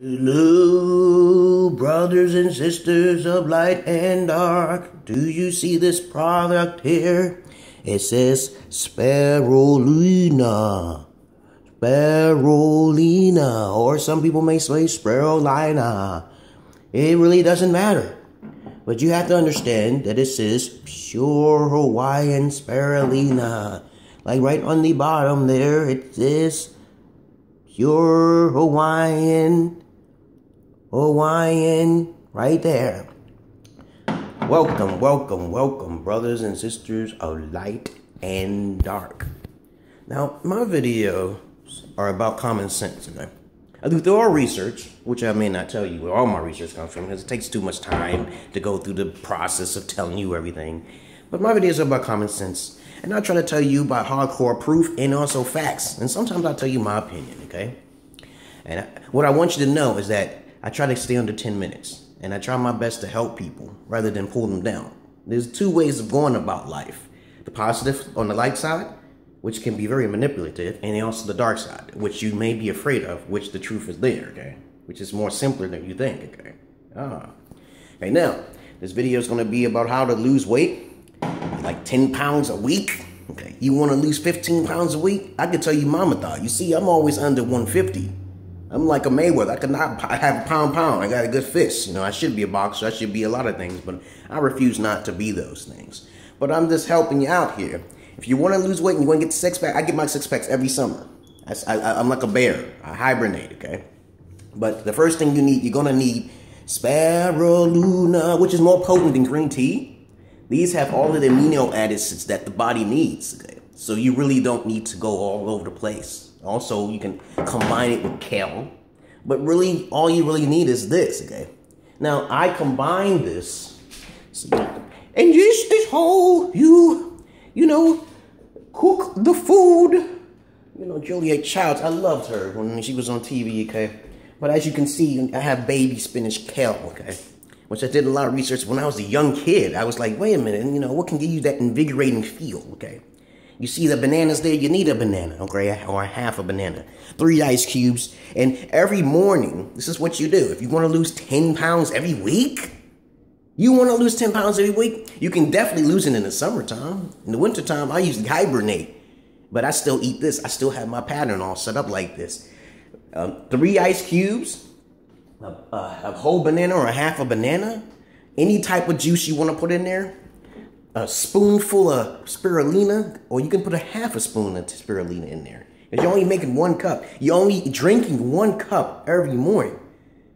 Hello, brothers and sisters of light and dark. Do you see this product here? It says Spirulina. Spirulina. Or some people may say Spirulina. It really doesn't matter. But you have to understand that it says pure Hawaiian Spirulina. Like right on the bottom there, it says pure Hawaiian, right there. Welcome, brothers and sisters of light and dark. Now, my videos are about common sense, okay? I do thorough research, which I may not tell you where all my research comes from, because it takes too much time to go through the process of telling you everything. But my videos are about common sense, and I try to tell you about hardcore proof and also facts. And sometimes I tell you my opinion, okay? And what I want you to know is that I try to stay under 10 minutes, and I try my best to help people rather than pull them down. There's two ways of going about life. The positive on the light side, which can be very manipulative, and also the dark side, which you may be afraid of, which the truth is there, okay? Which is more simpler than you think, okay? Right now, this video is going to be about how to lose weight, like 10 pounds a week, okay? You want to lose 15 pounds a week? I can tell you my method. You see, I'm always under 150. I'm like a Mayweather. I could not have a pound. I got a good fist. You know, I should be a boxer. I should be a lot of things, but I refuse not to be those things. But I'm just helping you out here. If you want to lose weight and you want to get the six-pack, I get my six-packs every summer. I'm like a bear. I hibernate, okay? But the first thing you need, you're going to need Spirulina, which is more potent than green tea. These have all of the amino acids that the body needs, okay? So you really don't need to go all over the place. Also, you can combine it with kale. But really, all you really need is this, okay? Now, I combine this. And this whole, you know, cook the food. You know, Juliet Childs, I loved her when she was on TV, okay? But as you can see, I have baby spinach kale, okay? Which I did a lot of research when I was a young kid. I was like, wait a minute, you know, what can give you that invigorating feel, okay? You see the bananas there? You need a banana, okay? Or half a banana. 3 ice cubes. And every morning, this is what you do. If you want to lose 10 pounds every week, you want to lose 10 pounds every week? You can definitely lose it in the summertime. In the wintertime, I usually hibernate. But I still eat this. I still have my pattern all set up like this. 3 ice cubes, a whole banana or a half a banana, any type of juice you want to put in there, a spoonful of spirulina, or you can put a half a spoon of spirulina in there. Because you're only making 1 cup. You're only drinking 1 cup every morning.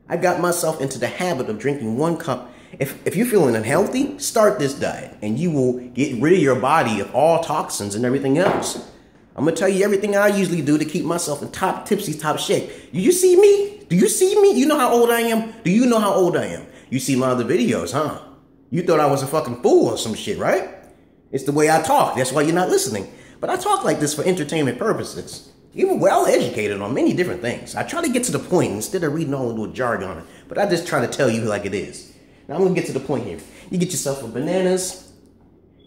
I got myself into the habit of drinking 1 cup. If you're feeling unhealthy, start this diet, and you will get rid of your body of all toxins and everything else. I'm going to tell you everything I usually do to keep myself in top shape. Do you see me? Do you see me? You know how old I am? Do you know how old I am? You see my other videos, huh? You thought I was a fucking fool or some shit, right? It's the way I talk. That's why you're not listening. But I talk like this for entertainment purposes. You're well educated on many different things. I try to get to the point instead of reading all the little jargon on it. But I just try to tell you like it is. Now I'm going to get to the point here. You get yourself some bananas.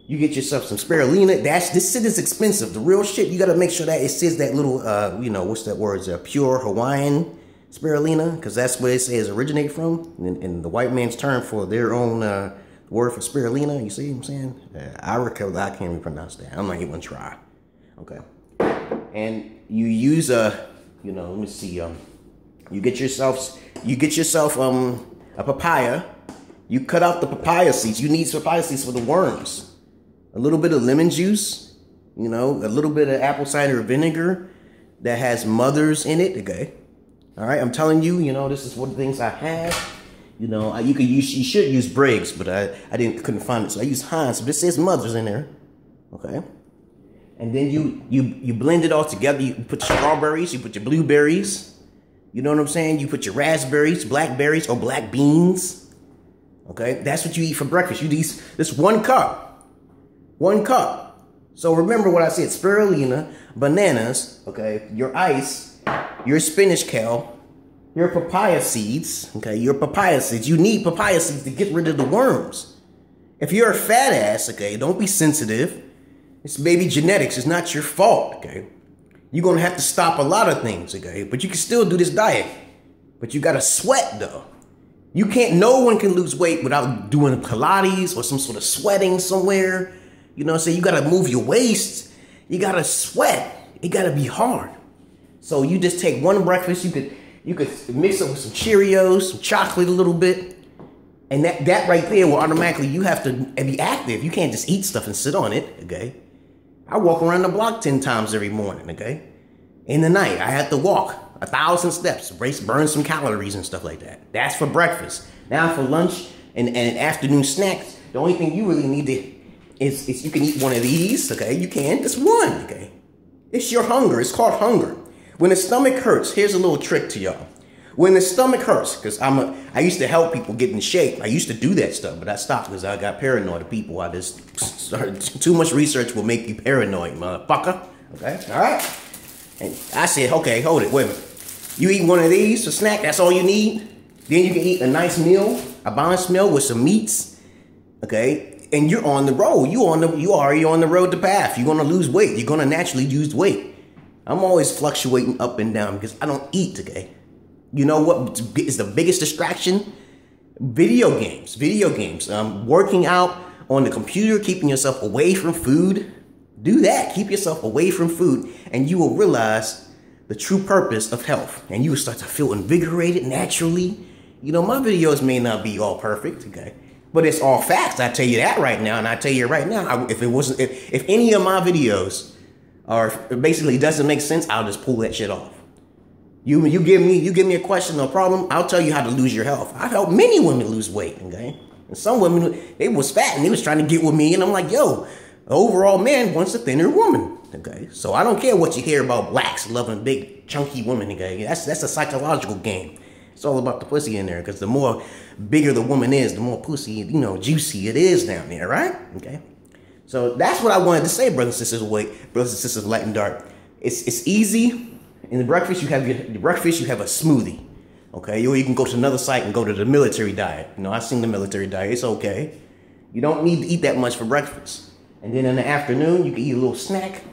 You get yourself some spirulina. This shit is expensive. The real shit, you got to make sure that it says that little, you know, what's that word? Pure Hawaiian spirulina. Because that's where it says originate from. And the white man's term for their own word for spirulina. You see what I'm saying? I can't even pronounce that. I'm not even going to try. Okay. And you use you know, let me see. You get yourself a papaya. You cut out the papaya seeds. You need papaya seeds for the worms. A little bit of lemon juice, you know, a little bit of apple cider vinegar that has mothers in it, okay? All right, I'm telling you, you know, this is one of the things I have. You know, you should use Briggs, but I couldn't find it, so I used Heinz. So this says mothers in there, okay? And then you blend it all together. You put strawberries, you put your blueberries. You know what I'm saying? You put your raspberries, blackberries, or black beans. Okay, that's what you eat for breakfast. You eat this 1 cup. 1 cup. So remember what I said, spirulina, bananas, okay, your ice, your spinach kale, your papaya seeds, okay, your papaya seeds. You need papaya seeds to get rid of the worms. If you're a fat ass, okay, don't be sensitive. It's baby genetics. It's not your fault, okay? You're going to have to stop a lot of things, okay? But you can still do this diet. But you gotta sweat though. No one can lose weight without doing Pilates or some sort of sweating somewhere. You know what I'm saying? You gotta move your waist. You gotta sweat. It gotta be hard. So you just take one breakfast. You could mix it with some Cheerios, some chocolate a little bit. And that right there will automatically, you have to be active. You can't just eat stuff and sit on it, okay? I walk around the block 10 times every morning, okay? In the night, I have to walk 1,000 steps, burn some calories and stuff like that. That's for breakfast. Now for lunch and afternoon snacks, the only thing you really need is you can eat one of these, okay? You can, just one, okay? It's your hunger, it's called hunger. When the stomach hurts, here's a little trick to y'all. When the stomach hurts, because I used to help people get in shape. I used to do that stuff, but I stopped because I got paranoid of people. I just started, too much research will make you paranoid, motherfucker. Okay, all right? And I said, okay, hold it, wait a minute. You eat one of these for snack, that's all you need? Then you can eat a nice meal, a balanced meal with some meats, okay? And you're on the road. You already on the road to path. You're gonna lose weight. You're gonna naturally lose weight. I'm always fluctuating up and down because I don't eat, okay? You know what is the biggest distraction? Video games. Working out on the computer, keeping yourself away from food. Do that. Keep yourself away from food, and you will realize the true purpose of health. And you will start to feel invigorated naturally. You know, my videos may not be all perfect, okay? But it's all facts. I tell you that right now, and I tell you right now, if any of my videos are basically doesn't make sense, I'll just pull that shit off. You give me a question or a problem, I'll tell you how to lose your health. I've helped many women lose weight, okay? And some women, they was fat and they was trying to get with me, and I'm like, yo, the overall man wants a thinner woman, okay? So I don't care what you hear about blacks loving big, chunky women, okay? That's a psychological game. It's all about the pussy in there, because the more bigger the woman is, the more pussy, you know, juicy it is down there, right? Okay? So that's what I wanted to say, brothers and sisters of light and dark. It's easy. In the breakfast, you have a smoothie, okay? Or you can go to another site and go to the military diet. You know, I've seen the military diet. It's okay. You don't need to eat that much for breakfast. And then in the afternoon, you can eat a little snack,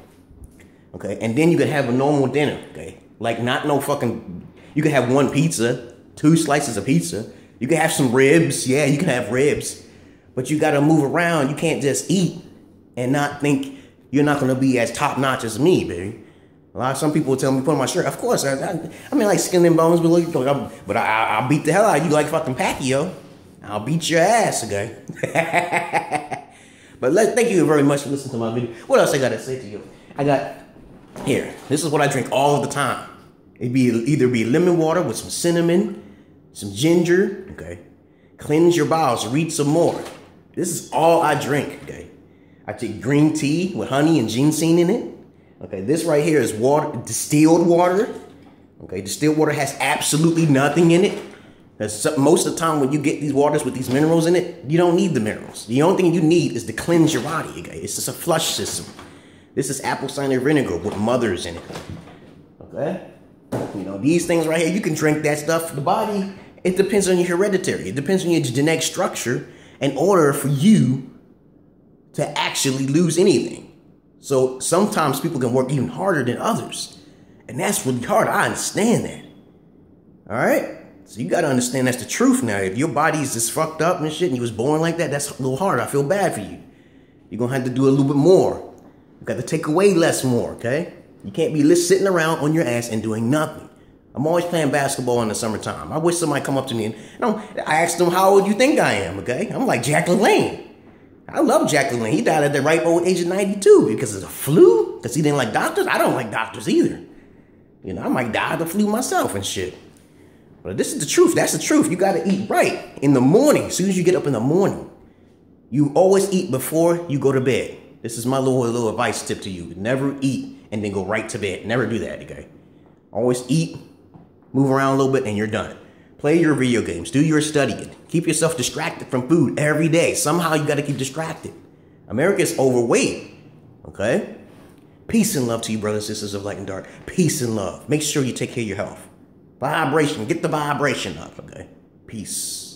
okay? And then you can have a normal dinner, okay? Like you can have one pizza, 2 slices of pizza. You can have some ribs. Yeah, you can have ribs. But you got to move around. You can't just eat and not think you're not going to be as top-notch as me, baby. Some people tell me put on my shirt. Of course, I mean, like skin and bones, but I'll beat the hell out of you like fucking Pacquiao. I'll beat your ass, okay? But thank you very much for listening to my video. What else I got to say to you? Here, this is what I drink all the time. It'd either be lemon water with some cinnamon, some ginger, okay? Cleanse your bowels, read some more. This is all I drink, okay? I take green tea with honey and ginseng in it. Okay, this right here is water, distilled water. Okay, distilled water has absolutely nothing in it. Most of the time when you get these waters with these minerals in it, you don't need the minerals. The only thing you need is to cleanse your body, okay? It's just a flush system. This is apple cider vinegar with mothers in it, okay? You know, these things right here, you can drink that stuff. The body, it depends on your hereditary. It depends on your genetic structure in order for you to actually lose anything. So sometimes people can work even harder than others. And that's really hard. I understand that. All right? So you got to understand that's the truth now. If your body's just fucked up and shit and you was born like that, that's a little hard. I feel bad for you. You're going to have to do a little bit more. You got to take away less more, okay? You can't be sitting around on your ass and doing nothing. I'm always playing basketball in the summertime. I wish somebody come up to me and I asked them, how old you think I am, okay? I'm like Jack LaLanne. I love Jack LaLanne. He died at the ripe old age of 92 because of the flu. Because he didn't like doctors. I don't like doctors either. You know, I might die of the flu myself and shit. But this is the truth. That's the truth. You got to eat right in the morning. As soon as you get up in the morning, you always eat before you go to bed. This is my little advice tip to you. Never eat and then go right to bed. Never do that, okay? Always eat, move around a little bit, and you're done. Play your video games. Do your studying. Keep yourself distracted from food every day. Somehow you got to keep distracted. America's overweight. Okay? Peace and love to you, brothers and sisters of light and dark. Peace and love. Make sure you take care of your health. Vibration. Get the vibration up. Okay? Peace.